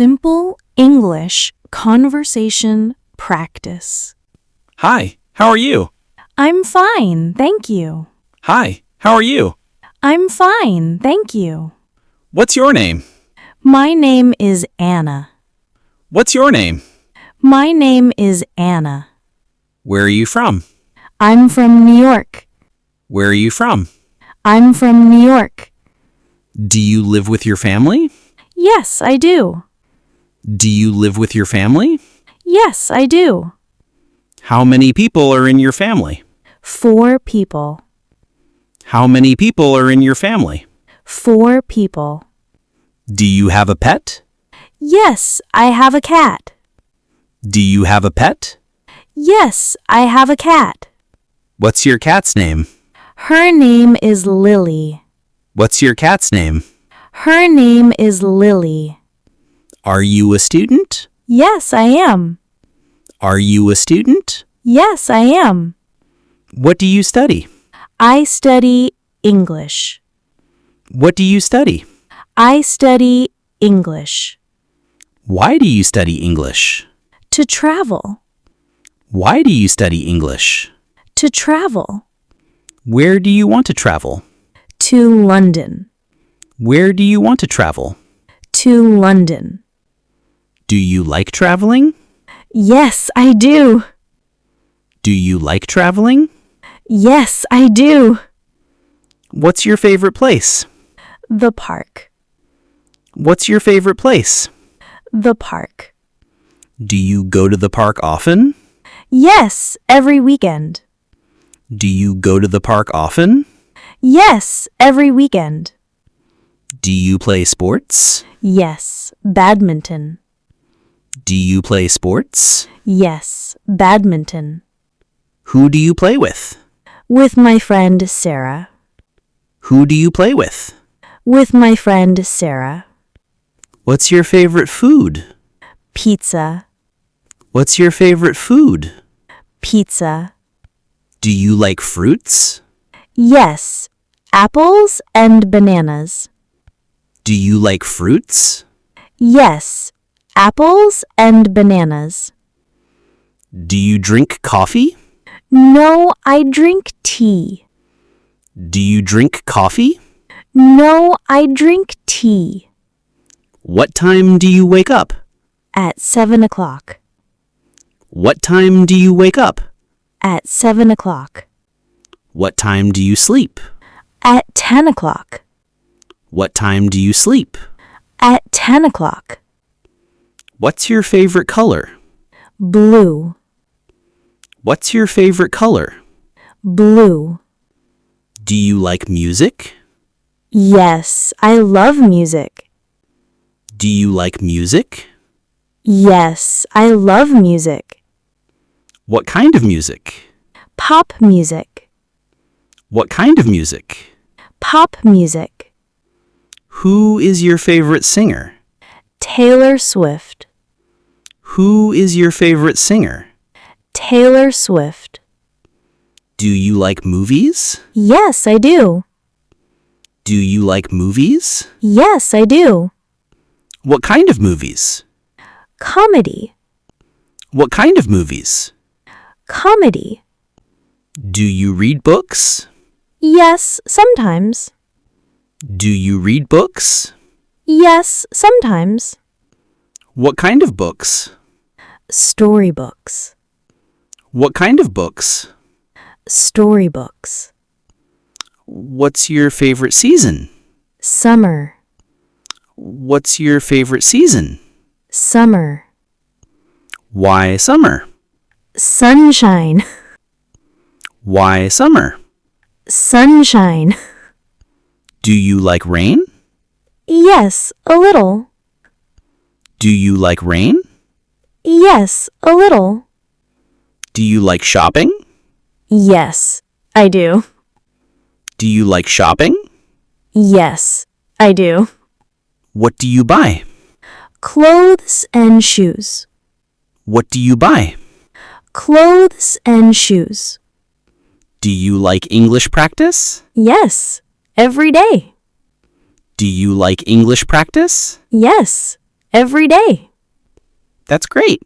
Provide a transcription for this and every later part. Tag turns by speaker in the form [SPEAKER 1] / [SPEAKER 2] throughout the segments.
[SPEAKER 1] Simple English conversation practice.
[SPEAKER 2] Hi, how are you?
[SPEAKER 1] I'm fine, thank you.
[SPEAKER 2] Hi, how are you?
[SPEAKER 1] I'm fine, thank you.
[SPEAKER 2] What's your name?
[SPEAKER 1] My name is Anna.
[SPEAKER 2] What's your name?
[SPEAKER 1] My name is Anna.
[SPEAKER 2] Where are you from?
[SPEAKER 1] I'm from New York.
[SPEAKER 2] Where are you from?
[SPEAKER 1] I'm from New York.
[SPEAKER 2] Do you live with your family?
[SPEAKER 1] Yes, I do.
[SPEAKER 2] Do you live with your family?
[SPEAKER 1] Yes, I do.
[SPEAKER 2] How many people are in your family?
[SPEAKER 1] 4 people.
[SPEAKER 2] How many people are in your family?
[SPEAKER 1] 4 people.
[SPEAKER 2] Do you have a pet?
[SPEAKER 1] Yes, I have a cat.
[SPEAKER 2] Do you have a pet?
[SPEAKER 1] Yes, I have a cat.
[SPEAKER 2] What's your cat's name?
[SPEAKER 1] Her name is Lily.
[SPEAKER 2] What's your cat's name?
[SPEAKER 1] Her name is Lily.
[SPEAKER 2] Are you a student?
[SPEAKER 1] Yes, I am.
[SPEAKER 2] Are you a student?
[SPEAKER 1] Yes, I am.
[SPEAKER 2] What do you study?
[SPEAKER 1] I study English.
[SPEAKER 2] What do you study?
[SPEAKER 1] I study English.
[SPEAKER 2] Why do you study English?
[SPEAKER 1] To travel.
[SPEAKER 2] Why do you study English?
[SPEAKER 1] To travel.
[SPEAKER 2] Where do you want to travel?
[SPEAKER 1] To London.
[SPEAKER 2] Where do you want to travel?
[SPEAKER 1] To London.
[SPEAKER 2] Do you like traveling?
[SPEAKER 1] Yes, I do.
[SPEAKER 2] Do you like traveling?
[SPEAKER 1] Yes, I do.
[SPEAKER 2] What's your favorite place?
[SPEAKER 1] The park.
[SPEAKER 2] What's your favorite place?
[SPEAKER 1] The park.
[SPEAKER 2] Do you go to the park often?
[SPEAKER 1] Yes, every weekend.
[SPEAKER 2] Do you go to the park often?
[SPEAKER 1] Yes, every weekend.
[SPEAKER 2] Do you play sports?
[SPEAKER 1] Yes, badminton.
[SPEAKER 2] Do you play sports?
[SPEAKER 1] Yes, badminton.
[SPEAKER 2] Who do you play with?
[SPEAKER 1] With my friend Sarah.
[SPEAKER 2] Who do you play with?
[SPEAKER 1] With my friend Sarah.
[SPEAKER 2] What's your favorite food?
[SPEAKER 1] Pizza.
[SPEAKER 2] What's your favorite food?
[SPEAKER 1] Pizza.
[SPEAKER 2] Do you like fruits?
[SPEAKER 1] Yes, apples and bananas.
[SPEAKER 2] Do you like fruits?
[SPEAKER 1] Yes, apples and bananas.
[SPEAKER 2] Do you drink coffee?
[SPEAKER 1] No, I drink tea.
[SPEAKER 2] Do you drink coffee?
[SPEAKER 1] No, I drink tea.
[SPEAKER 2] What time do you wake up?
[SPEAKER 1] At 7 o'clock.
[SPEAKER 2] What time do you wake up?
[SPEAKER 1] At 7 o'clock.
[SPEAKER 2] What time do you sleep?
[SPEAKER 1] At 10 o'clock.
[SPEAKER 2] What time do you sleep?
[SPEAKER 1] At 10 o'clock.
[SPEAKER 2] What's your favorite color?
[SPEAKER 1] Blue.
[SPEAKER 2] What's your favorite color?
[SPEAKER 1] Blue.
[SPEAKER 2] Do you like music?
[SPEAKER 1] Yes, I love music.
[SPEAKER 2] Do you like music?
[SPEAKER 1] Yes, I love music.
[SPEAKER 2] What kind of music?
[SPEAKER 1] Pop music.
[SPEAKER 2] What kind of music?
[SPEAKER 1] Pop music.
[SPEAKER 2] Who is your favorite singer?
[SPEAKER 1] Taylor Swift.
[SPEAKER 2] Who is your favorite singer?
[SPEAKER 1] Taylor Swift.
[SPEAKER 2] Do you like movies?
[SPEAKER 1] Yes, I do.
[SPEAKER 2] Do you like movies?
[SPEAKER 1] Yes, I do.
[SPEAKER 2] What kind of movies?
[SPEAKER 1] Comedy.
[SPEAKER 2] What kind of movies?
[SPEAKER 1] Comedy.
[SPEAKER 2] Do you read books?
[SPEAKER 1] Yes, sometimes.
[SPEAKER 2] Do you read books?
[SPEAKER 1] Yes, sometimes.
[SPEAKER 2] What kind of books?
[SPEAKER 1] Storybooks.
[SPEAKER 2] What kind of books?
[SPEAKER 1] Storybooks.
[SPEAKER 2] What's your favorite season?
[SPEAKER 1] Summer.
[SPEAKER 2] What's your favorite season?
[SPEAKER 1] Summer.
[SPEAKER 2] Why summer?
[SPEAKER 1] Sunshine.
[SPEAKER 2] Why summer?
[SPEAKER 1] Sunshine.
[SPEAKER 2] Do you like rain?
[SPEAKER 1] Yes, a little.
[SPEAKER 2] Do you like rain?
[SPEAKER 1] Yes, a little.
[SPEAKER 2] Do you like shopping?
[SPEAKER 1] Yes, I do.
[SPEAKER 2] Do you like shopping?
[SPEAKER 1] Yes, I do.
[SPEAKER 2] What do you buy?
[SPEAKER 1] Clothes and shoes.
[SPEAKER 2] What do you buy?
[SPEAKER 1] Clothes and shoes.
[SPEAKER 2] Do you like English practice?
[SPEAKER 1] Yes, every day.
[SPEAKER 2] Do you like English practice?
[SPEAKER 1] Yes, every day.
[SPEAKER 2] That's great.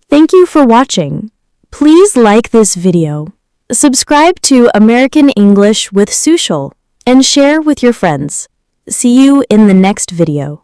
[SPEAKER 1] Thank you for watching. Please like this video, subscribe to American English with Sushil, and share with your friends. See you in the next video.